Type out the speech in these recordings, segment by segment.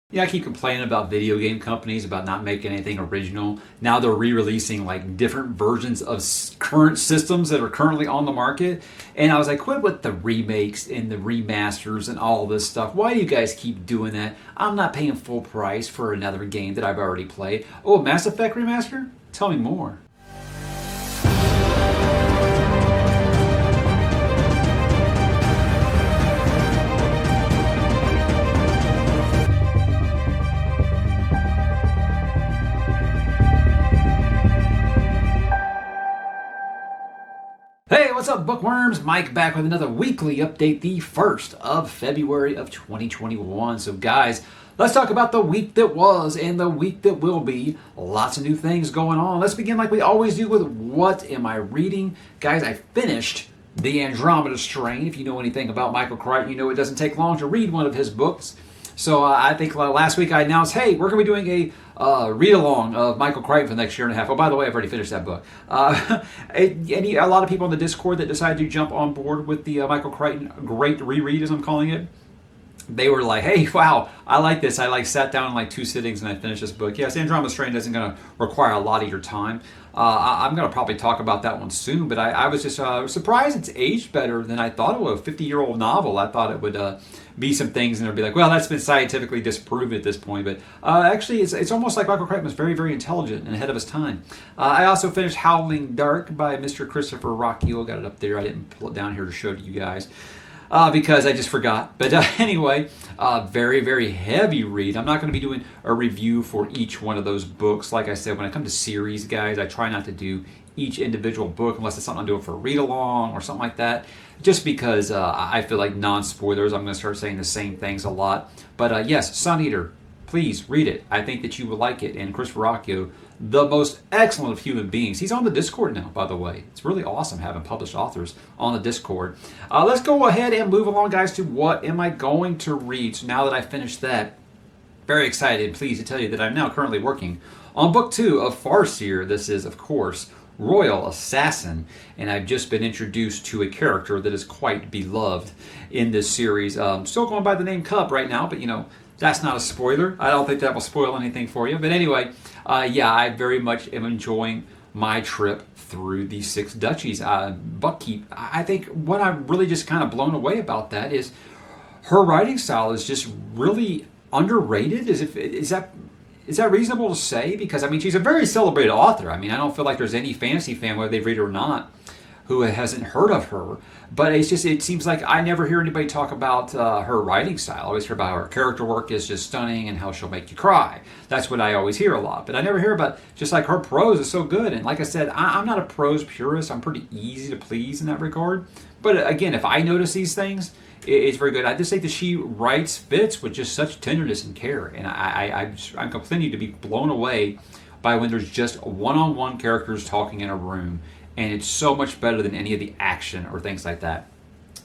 Yeah, I keep complaining about video game companies about not making anything original. Now they're re-releasing like different versions of current systems that are currently on the market. And I was like, quit with the remakes and the remasters and all this stuff. Why do you guys keep doing that? I'm not paying full price for another game that I've already played. Oh, Mass Effect remaster? Tell me more. Hey, what's up, bookworms? Mike back with another weekly update, the 1st of February of 2021. So guys, let's talk about the week that was and the week that will be. Lots of new things going on. Let's begin like we always do with what am I reading? Guys, I finished The Andromeda Strain. If you know anything about Michael Crichton, you know it doesn't take long to read one of his books. So I think last week I announced, hey, we're going to be doing a read-along of Michael Crichton for the next year and a half. Oh, by the way, I've already finished that book. A lot of people on the Discord that decided to jump on board with the Michael Crichton Great Reread, as I'm calling it, they were like, hey, wow, I like this. I sat down in like 2 sittings and I finished this book. Yes, Andromeda Strain isn't going to require a lot of your time. I'm going to probably talk about that one soon, but I was just surprised it's aged better than I thought it would. A 50-year-old novel, I thought it would be some things and it'd be like, well, that's been scientifically disproven at this point. But actually, it's almost like Michael Crichton was very, very intelligent and ahead of his time. I also finished Howling Dark by Mr. Christopher Rockwell. Got it up there. I didn't pull it down here to show to you guys. Because I just forgot. But anyway, very, very heavy read. I'm not going to be doing a review for each one of those books. Like I said, when I come to series, guys, I try not to do each individual book unless it's something I'm doing for a read-along or something like that. Just because I feel like non-spoilers, I'm going to start saying the same things a lot. But yes, Sun Eater, please read it. I think that you will like it. And Christopher Rockwell, the most excellent of human beings. He's on the Discord now, by the way. It's really awesome having published authors on the Discord. Let's go ahead and move along, guys, to what am I going to read. So now that I finished that, very excited and pleased to tell you that I'm now currently working on book 2 of Farseer. This is, of course, Royal Assassin, and I've just been introduced to a character that is quite beloved in this series. Still going by the name Cub right now, but that's not a spoiler. I don't think that will spoil anything for you. But anyway, yeah, I very much am enjoying my trip through the 6 duchies. Buckkeep, I think what I'm really just kind of blown away about that is her writing style is just really underrated. Is that reasonable to say? Because, I mean, she's a very celebrated author. I mean, I don't feel like there's any fantasy fan, whether they read her or not, who hasn't heard of her. But it seems like I never hear anybody talk about her writing style. I always hear about her character work is just stunning and how she'll make you cry. That's what I always hear a lot. But I never hear about just like her prose is so good. And like I said, I'm not a prose purist. I'm pretty easy to please in that regard. But again, if I notice these things, it's very good. I just think that she writes fits with just such tenderness and care. And I'm continue to be blown away by when there's just one-on-one characters talking in a room. And it's so much better than any of the action or things like that.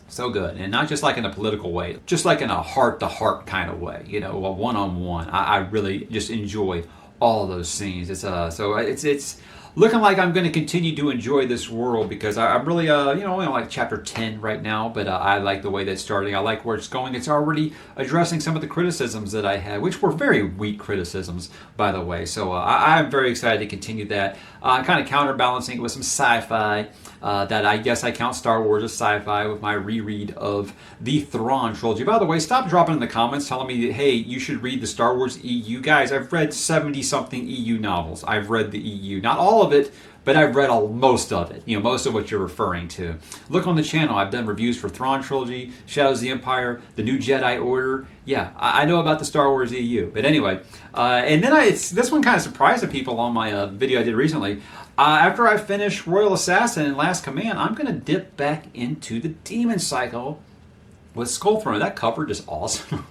So good. And not just like in a political way, just like in a heart-to-heart kind of way, a one-on-one. I really just enjoy all of those scenes. It's looking like I'm going to continue to enjoy this world because I'm really, only on like chapter 10 right now, but I like the way that's starting. I like where it's going. It's already addressing some of the criticisms that I had, which were very weak criticisms, by the way. So I'm very excited to continue that. Kind of counterbalancing it with some sci-fi that I guess I count Star Wars as sci-fi with my reread of the Thrawn trilogy. By the way, stop dropping in the comments telling me that, hey, you should read the Star Wars EU. Guys, I've read 70-something EU novels. I've read the EU. Not all of it, but I've read most of it. Most of what you're referring to. Look on the channel. I've done reviews for Thrawn trilogy, Shadows of the Empire, the New Jedi Order. Yeah, I know about the Star Wars EU. But anyway, and then this one kind of surprised the people on my video I did recently. After I finish Royal Assassin and Last Command, I'm going to dip back into the Demon Cycle with Skull Throne. That cover is awesome.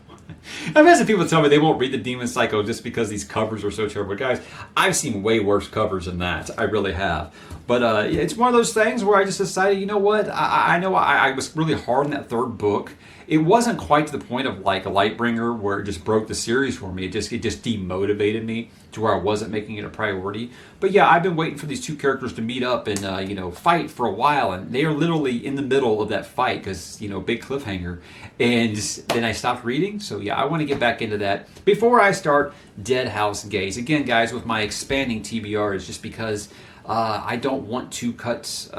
I've had some people tell me they won't read the Demon Cycle just because these covers are so terrible. Guys, I've seen way worse covers than that. I really have. But yeah, it's one of those things where I just decided, you know what? I know I was really hard in that third book. It wasn't quite to the point of like a Lightbringer where it just broke the series for me. It just demotivated me to where I wasn't making it a priority. But yeah, I've been waiting for these two characters to meet up and fight for a while, and they are literally in the middle of that fight because big cliffhanger. And then I stopped reading. So yeah, I want to get back into that before I start Dead House Gaze again, guys. With my expanding TBR, is just because I don't want to cut.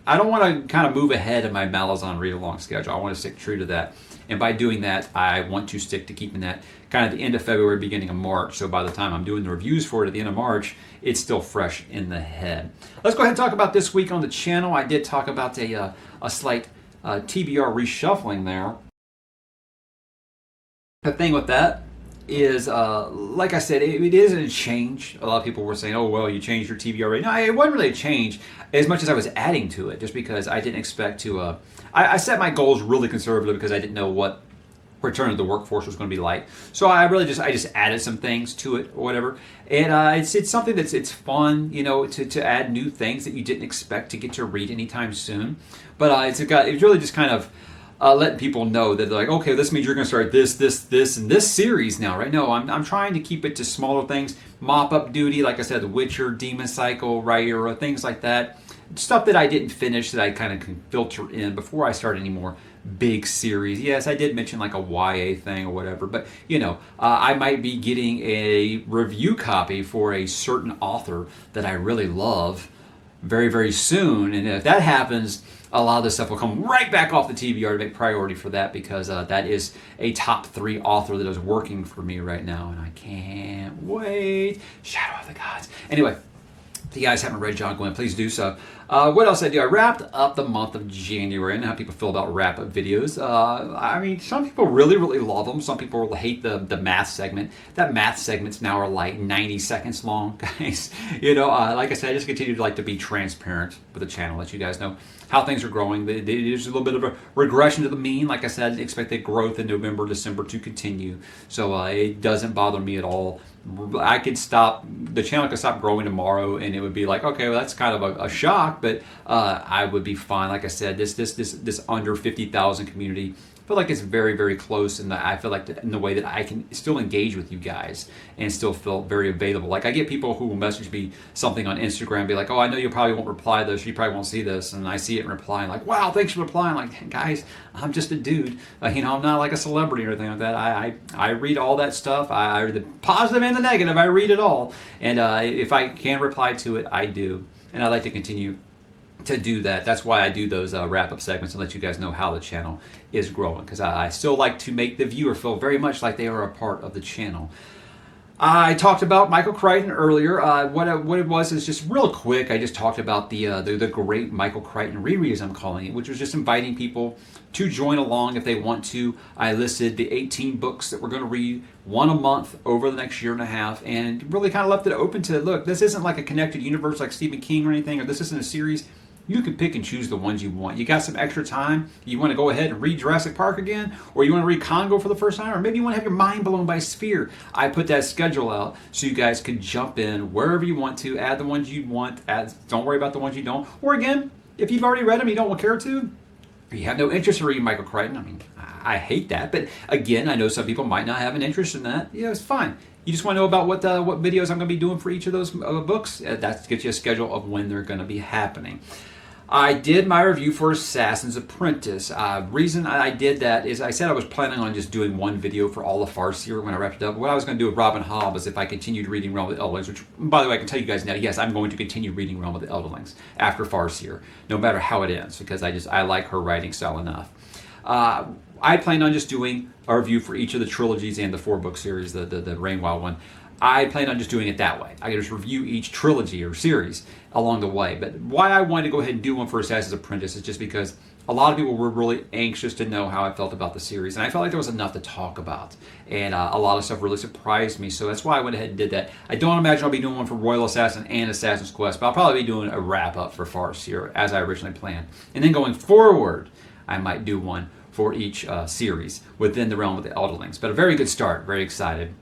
I don't want to kind of move ahead of my Malazan read-along schedule. I want to stick true to that. And by doing that, I want to stick to keeping that kind of the end of February, beginning of March. So by the time I'm doing the reviews for it at the end of March, it's still fresh in the head. Let's go ahead and talk about this week on the channel. I did talk about a slight TBR reshuffling there. The thing with that is, like I said, it isn't a change. A lot of people were saying, oh, well, you changed your TBR rate. No, it wasn't really a change as much as I was adding to it, just because I didn't expect to. I set my goals really conservative because I didn't know what return to the workforce was going to be like. So I just added some things to it or whatever. And it's something it's fun, to add new things that you didn't expect to get to read anytime soon. But it's really just kind of letting people know that they're like, okay, this means you're going to start this, and this series now, right? No, I'm trying to keep it to smaller things. Mop-up duty, like I said, The Witcher, Demon Cycle, right, or things like that. Stuff that I didn't finish that I kind of can filter in before I start any more big series. Yes, I did mention like a YA thing or whatever, but I might be getting a review copy for a certain author that I really love very, very soon. And if that happens, a lot of this stuff will come right back off the TBR to make priority for that, because that is a top 3 author that is working for me right now, and I can't wait. Shadow of the Gods. Anyway, if you guys haven't read John Glenn, please do so. What else I do? I wrapped up the month of January. I know how people feel about wrap-up videos. I mean, some people really, really love them. Some people hate the math segment. That math segments now are like 90 seconds long, guys. Like I said, I just continue to be transparent with the channel, let you guys know how things are growing. There's a little bit of a regression to the mean. Like I said, expect that growth in November, December to continue. So it doesn't bother me at all. I could stop, the channel could stop growing tomorrow, and it would be like, okay, well, that's kind of a shock, but I would be fine. Like I said, this under 50,000 community, I feel like it's very, very close, and I feel like in the way that I can still engage with you guys and still feel very available. Like I get people who will message me something on Instagram and be like, oh, I know you probably won't reply to this, you probably won't see this, and I see it and reply, and like, wow, thanks for replying. Like, guys, I'm just a dude. I'm not like a celebrity or anything like that. I read all that stuff. I read the positive and the negative. I read it all, and if I can reply to it, I do, and I like to continue to do that. That's why I do those wrap-up segments and let you guys know how the channel is growing, because I still like to make the viewer feel very much like they are a part of the channel. I talked about Michael Crichton earlier. What it was is just real quick. I just talked about the great Michael Crichton reread, as I'm calling it, which was just inviting people to join along if they want to. I listed the 18 books that we're going to read, one a month over the next year and a half, and really kind of left it open to, look, this isn't like a connected universe like Stephen King or anything, or this isn't a series. You can pick and choose the ones you want. You got some extra time, you want to go ahead and read Jurassic Park again, or you want to read Congo for the first time, or maybe you want to have your mind blown by Sphere. I put that schedule out so you guys can jump in wherever you want to, add the ones you want, don't worry about the ones you don't. Or again, if you've already read them, you don't care to, or you have no interest in reading Michael Crichton. I mean, I hate that, but again, I know some people might not have an interest in that. Yeah, it's fine. You just want to know about what videos I'm going to be doing for each of those books. That gets you a schedule of when they're going to be happening. I did my review for Assassin's Apprentice. Reason I did that is I said I was planning on just doing one video for all of Farseer when I wrapped it up. What I was going to do with Robin Hobb is if I continued reading Realm of the Elderlings, which, by the way, I can tell you guys now, yes, I'm going to continue reading Realm of the Elderlings after Farseer, no matter how it ends, because I like her writing style enough. I planned on just doing a review for each of the trilogies and the 4-book series, the Rainwild one. I plan on just doing it that way. I can just review each trilogy or series along the way. But why I wanted to go ahead and do one for Assassin's Apprentice is just because a lot of people were really anxious to know how I felt about the series. And I felt like there was enough to talk about. And a lot of stuff really surprised me. So that's why I went ahead and did that. I don't imagine I'll be doing one for Royal Assassin and Assassin's Quest, but I'll probably be doing a wrap-up for Farseer as I originally planned. And then going forward, I might do one for each series within the Realm of the Elderlings. But a very good start. Very excited.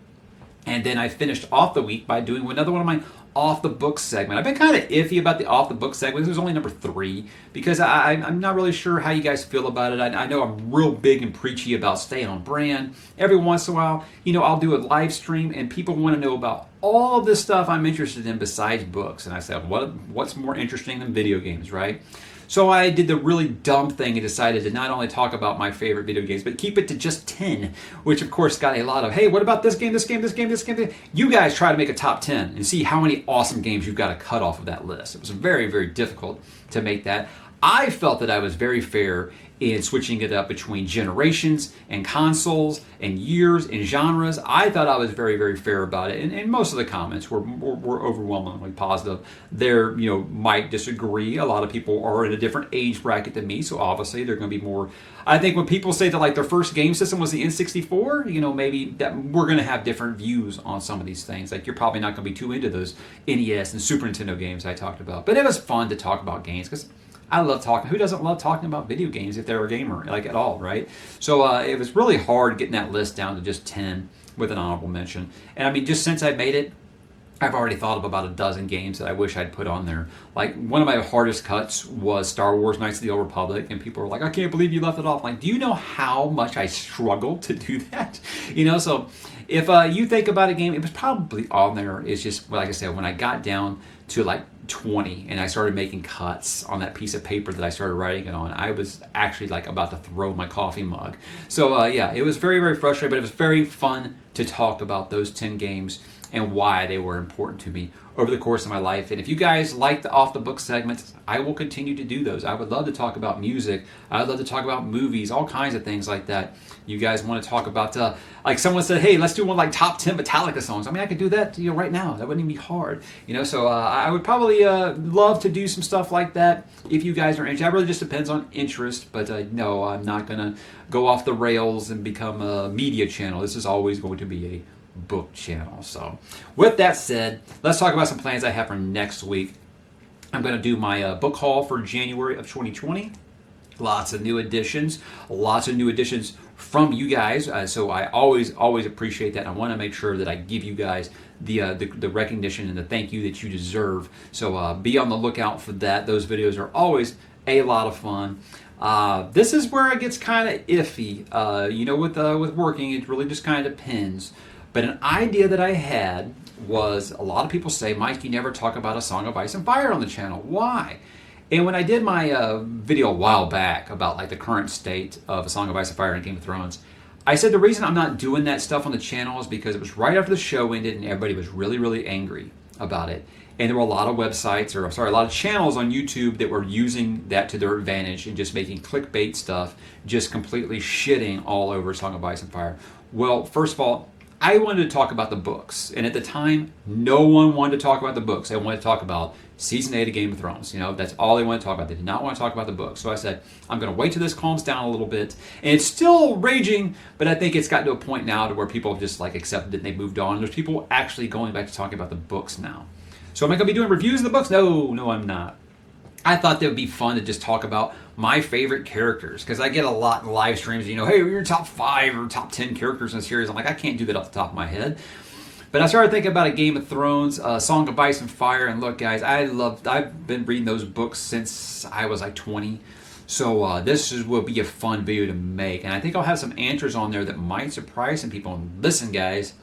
And then I finished off the week by doing another one of my off the book segment. I've been kind of iffy about the off the book segment. This was only number 3 because I'm not really sure how you guys feel about it. I know I'm real big and preachy about staying on brand. Every once in a while, I'll do a live stream and people want to know about all of this stuff I'm interested in besides books. And I said, what's more interesting than video games, right? So I did the really dumb thing and decided to not only talk about my favorite video games, but keep it to just 10, which of course got a lot of, hey, what about this game, this game, this game, this game? You guys try to make a top 10 and see how many awesome games you've got to cut off of that list. It was very, very difficult to make that. I felt that I was very fair in switching it up between generations and consoles and years and genres. I thought I was very, very fair about it, and most of the comments were overwhelmingly positive. There, might disagree. A lot of people are in a different age bracket than me, so obviously they're going to be more. I think when people say that like their first game system was the N64, maybe that we're going to have different views on some of these things. Like you're probably not going to be too into those NES and Super Nintendo games I talked about, but it was fun to talk about games because I love talking. Who doesn't love talking about video games if they're a gamer, like at all, right? So it was really hard getting that list down to just 10 with an honorable mention. And I mean, just since I made it, I've already thought of about a dozen games that I wish I'd put on there. Like one of my hardest cuts was Star Wars Knights of the Old Republic, and people were like, I can't believe you left it off. Like, do you know how much I struggled to do that? So if you think about a game, it was probably on there. It's just, like I said, when I got down to like 20 and I started making cuts on that piece of paper that I started writing it on, I was actually like about to throw my coffee mug. So yeah, it was very, very frustrating, but it was very fun to talk about those 10 games and why they were important to me over the course of my life. And if you guys like the off the book segments, I will continue to do those. I would love to talk about music. I'd love to talk about movies, all kinds of things like that. You guys want to talk about, like someone said, hey, let's do one like top 10 Metallica songs. I mean, I could do that right now. That wouldn't even be hard. So I would probably love to do some stuff like that if you guys are interested. That really just depends on interest, but no, I'm not going to go off the rails and become a media channel. This is always going to be a book channel. So with that said, let's talk about some plans I have for next week. I'm going to do my book haul for January of 2020. Lots of new editions from you guys. So I always appreciate that. I want to make sure that I give you guys the recognition and the thank you that you deserve. So be on the lookout for that. Those videos are always a lot of fun. This is where it gets kind of iffy. With working, it really just kind of depends. But an idea that I had was, a lot of people say, Mike, you never talk about A Song of Ice and Fire on the channel. Why? And when I did my video a while back about like the current state of A Song of Ice and Fire and Game of Thrones, I said the reason I'm not doing that stuff on the channel is because it was right after the show ended and everybody was really, really angry about it. And there were a lot of websites, a lot of channels on YouTube that were using that to their advantage and just making clickbait stuff, just completely shitting all over Song of Ice and Fire. Well, first of all, I wanted to talk about the books. And at the time, no one wanted to talk about the books. They wanted to talk about Season 8 of Game of Thrones. That's all they wanted to talk about. They did not want to talk about the books. So I said, I'm going to wait till this calms down a little bit. And it's still raging, but I think it's gotten to a point now to where people have just like accepted it and they've moved on. There's people actually going back to talking about the books now. So am I going to be doing reviews of the books? No, I'm not. I thought that would be fun to just talk about my favorite characters, because I get a lot in live streams, hey, your top 5 or top 10 characters in the series. I'm like, I can't do that off the top of my head. But I started thinking about a Game of Thrones, Song of Ice and Fire, and look, guys, I've been reading those books since I was like 20. So this will be a fun video to make, and I think I'll have some answers on there that might surprise some people. And listen, guys,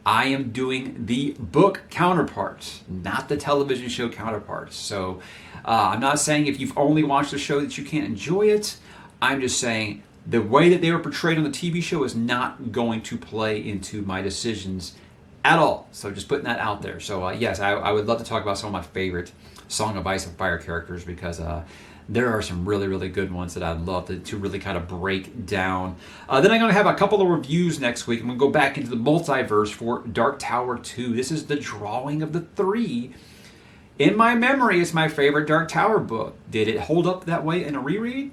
I am doing the book counterparts, not the television show counterparts. So I'm not saying if you've only watched the show that you can't enjoy it. I'm just saying the way that they were portrayed on the TV show is not going to play into my decisions at all. So just putting that out there. So yes, I would love to talk about some of my favorite Song of Ice and Fire characters, because there are some really, really good ones that I'd love to really kind of break down. Then I'm going to have a couple of reviews next week. I'm going to go back into the multiverse for Dark Tower 2. This is the drawing of the 3. In my memory, it's my favorite Dark Tower book. Did it hold up that way in a reread?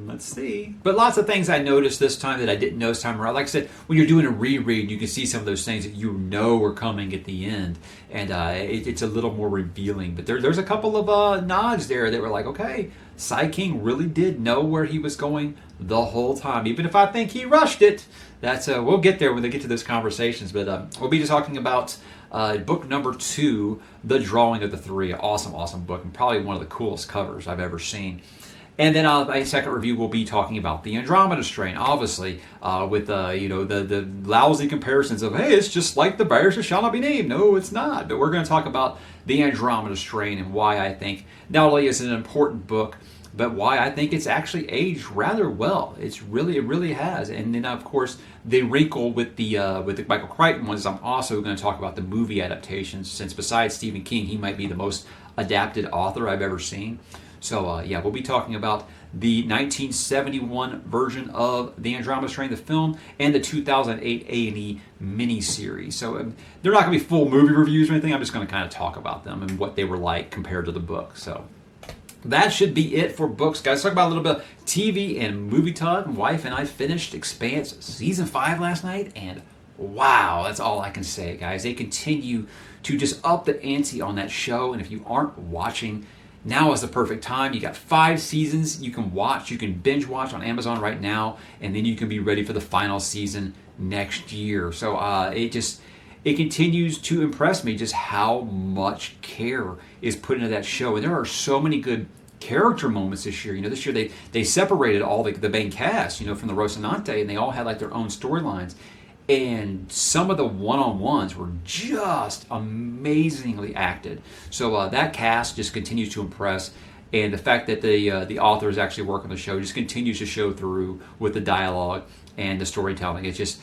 Let's see. But lots of things I noticed this time that I didn't notice time around. Like I said, when you're doing a reread, you can see some of those things that you know are coming at the end. And it's a little more revealing. But there's a couple of nods there that were like, okay, Cy King really did know where he was going the whole time. Even if I think he rushed it. That's we'll get there when they get to those conversations. But we'll be just talking about book number 2, The Drawing of the Three. Awesome, awesome book, and probably one of the coolest covers I've ever seen. And then my second review will be talking about the Andromeda Strain, obviously, with the lousy comparisons of, hey, it's just like the Bears That Shall Not Be Named. No, it's not. But we're going to talk about the Andromeda Strain and why I think not only is it an important book, but why I think it's actually aged rather well. It really has. And then, of course, the wrinkle with the Michael Crichton ones, I'm also going to talk about the movie adaptations, since besides Stephen King, he might be the most adapted author I've ever seen. So, we'll be talking about the 1971 version of The Andromeda Strain, the film, and the 2008 A&E miniseries. So, they're not going to be full movie reviews or anything. I'm just going to kind of talk about them and what they were like compared to the book. So, that should be it for books, guys. Let's talk about a little bit of TV and movie talk. My wife and I finished Expanse Season 5 last night, and wow, that's all I can say, guys. They continue to just up the ante on that show, and if you aren't watching, now is the perfect time. You got 5 seasons you can watch. You can binge watch on Amazon right now, and then you can be ready for the final season next year. So it continues to impress me just how much care is put into that show. And there are so many good character moments this year. This year they separated all the main cast, from the Rocinante, and they all had like their own storylines. And some of the one-on-ones were just amazingly acted. So that cast just continues to impress. And the fact that the authors actually work on the show just continues to show through with the dialogue and the storytelling. It's just,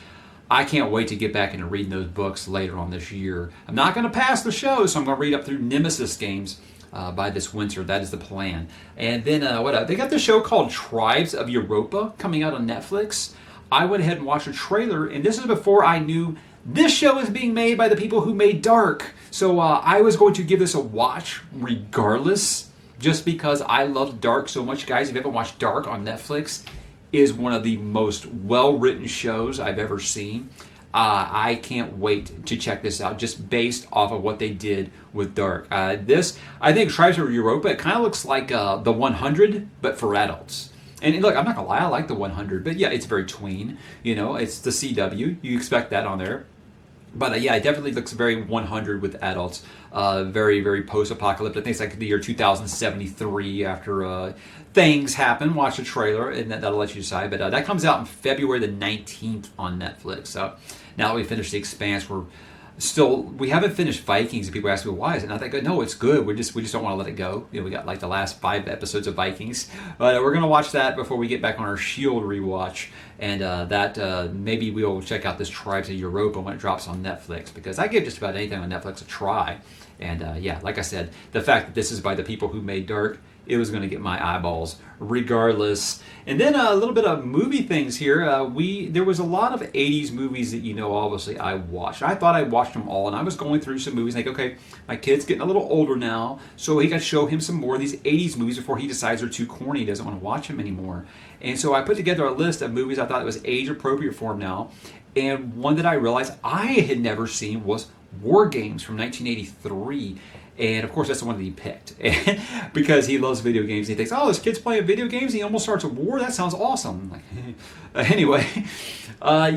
I can't wait to get back into reading those books later on this year. I'm not going to pass the show, so I'm going to read up through Nemesis Games by this winter. That is the plan. And then they got the show called Tribes of Europa coming out on Netflix. I went ahead and watched a trailer, and this is before I knew this show is being made by the people who made Dark. So I was going to give this a watch regardless, just because I love Dark so much. Guys, if you haven't watched Dark on Netflix, it is one of the most well-written shows I've ever seen. I can't wait to check this out, just based off of what they did with Dark. I think Tribes of Europa, it kind of looks like the 100, but for adults. And look, I'm not going to lie, I like the 100, but yeah, it's very tween. It's the CW. You expect that on there. But yeah, it definitely looks very 100 with adults. Very, very post-apocalyptic. I think it's like the year 2073 after things happen. Watch the trailer, and that'll let you decide. But that comes out on February the 19th on Netflix. So now that we finished The Expanse, we haven't finished Vikings, and people ask me, why is it not that good? No, it's good. We just don't want to let it go. We got like the last 5 episodes of Vikings. But we're going to watch that before we get back on our S.H.I.E.L.D. rewatch. And maybe we'll check out this Tribes of Europa when it drops on Netflix, because I give just about anything on Netflix a try. And like I said, the fact that this is by the people who made Dark, it was going to get my eyeballs regardless. And then a little bit of movie things here. There was a lot of 80s movies that, obviously I watched. I thought I watched them all, and I was going through some movies like, okay, my kid's getting a little older now, so he got to show him some more of these 80s movies before he decides they're too corny, he doesn't want to watch them anymore. And so I put together a list of movies I thought it was age appropriate for him now. And one that I realized I had never seen was War Games from 1983. And of course, that's the one that he picked because he loves video games. He thinks, oh, this kid's playing video games, and he almost starts a war. That sounds awesome. Anyway, well,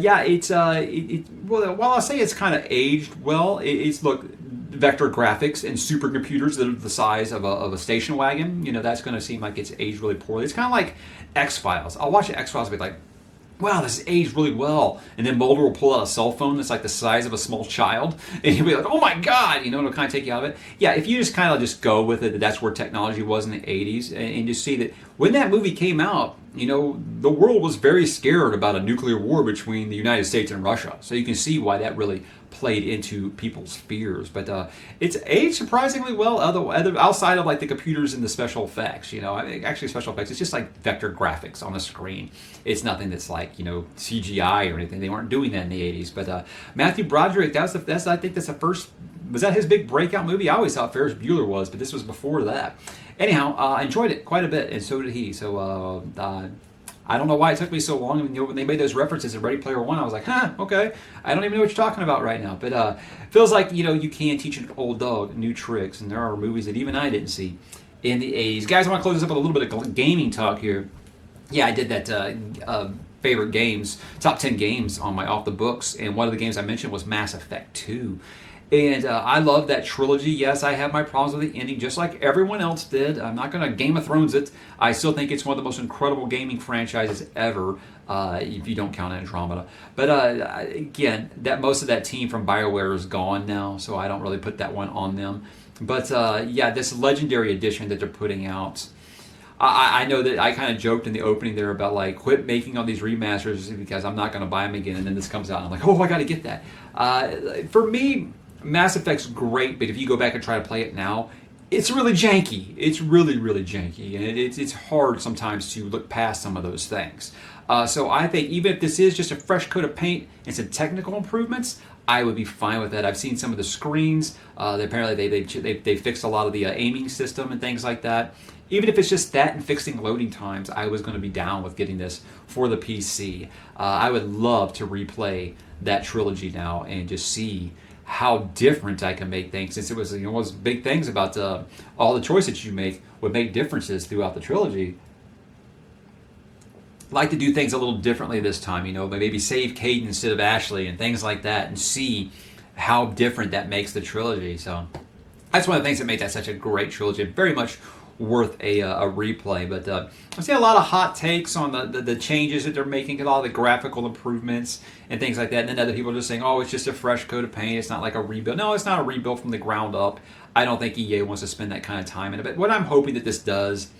I'll say it's kind of aged well. It's vector graphics and supercomputers that are the size of a station wagon. That's going to seem like it's aged really poorly. It's kind of like X-Files. I'll watch X-Files and be like, wow, this is aged really well. And then Mulder will pull out a cell phone that's like the size of a small child, and he'll be like, oh my God, it'll kind of take you out of it. Yeah, if you just kind of just go with it, that's where technology was in the 80s, and just see that when that movie came out, the world was very scared about a nuclear war between the United States and Russia. So you can see why that really played into people's fears. But it's aged surprisingly well, outside of like the computers and the special effects. Actually special effects, it's just like vector graphics on the screen. It's nothing that's like CGI or anything. They weren't doing that in the 80s. But Matthew Broderick, I think that's the first. Was that his big breakout movie? I always thought Ferris Bueller was, but this was before that. Anyhow, I enjoyed it quite a bit, and so did he. So I don't know why it took me so long. When they made those references in Ready Player One, I was like, okay. I don't even know what you're talking about right now. But it feels like, you can teach an old dog new tricks, and there are movies that even I didn't see in the 80s. Guys, I want to close this up with a little bit of gaming talk here. Yeah, I did that favorite games, top 10 games on my Off the Books, and one of the games I mentioned was Mass Effect 2. And I love that trilogy. Yes, I have my problems with the ending, just like everyone else did. I'm not going to Game of Thrones it. I still think it's one of the most incredible gaming franchises ever, if you don't count Andromeda. But again, that most of that team from BioWare is gone now, so I don't really put that one on them. But yeah, this Legendary Edition that they're putting out, I know that I kind of joked in the opening there about like quit making all these remasters because I'm not going to buy them again, and then this comes out and I'm like, oh, I got to get that. For me, Mass Effect's great, but if you go back and try to play it now, it's really janky. It's really, really janky, and it's hard sometimes to look past some of those things. So I think even if this is just a fresh coat of paint and some technical improvements, I would be fine with that. I've seen some of the screens. Apparently they fixed a lot of the aiming system and things like that. Even if it's just that and fixing loading times, I was going to be down with getting this for the PC. I would love to replay that trilogy now and just see how different I can make things. Since it was one of those big things about all the choices you make would make differences throughout the trilogy. Like to do things a little differently this time, maybe save Caden instead of Ashley and things like that, and see how different that makes the trilogy. So that's one of the things that made that such a great trilogy. Very much worth a replay. But I see a lot of hot takes on the changes that they're making, and all the graphical improvements and things like that. And then other people are just saying, oh, it's just a fresh coat of paint. It's not like a rebuild. No, it's not a rebuild from the ground up. I don't think EA wants to spend that kind of time in it. But what I'm hoping that this does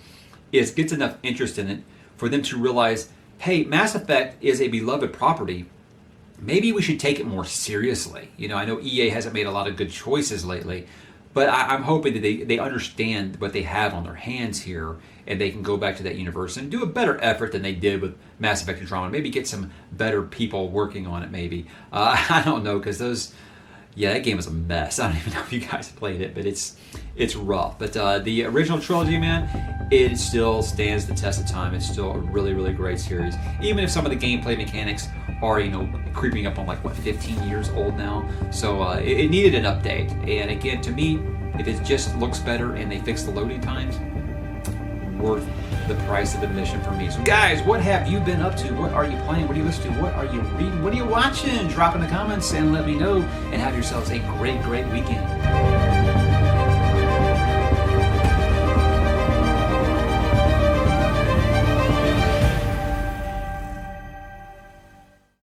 is gets enough interest in it for them to realize, hey, Mass Effect is a beloved property. Maybe we should take it more seriously. I know EA hasn't made a lot of good choices lately, but I'm hoping that they understand what they have on their hands here, and they can go back to that universe and do a better effort than they did with Mass Effect Andromeda. Maybe get some better people working on it, maybe. I don't know, because that game was a mess. I don't even know if you guys played it, but it's rough. But the original trilogy, man, it still stands the test of time. It's still a really, really great series. Even if some of the gameplay mechanics are, creeping up on 15 years old now. So it needed an update. And again, to me, if it just looks better and they fix the loading times, worth the price of admission for me. So guys, what have you been up to? What are you playing? What are you listening to? What are you reading? What are you watching? Drop in the comments and let me know. And have yourselves a great, great weekend.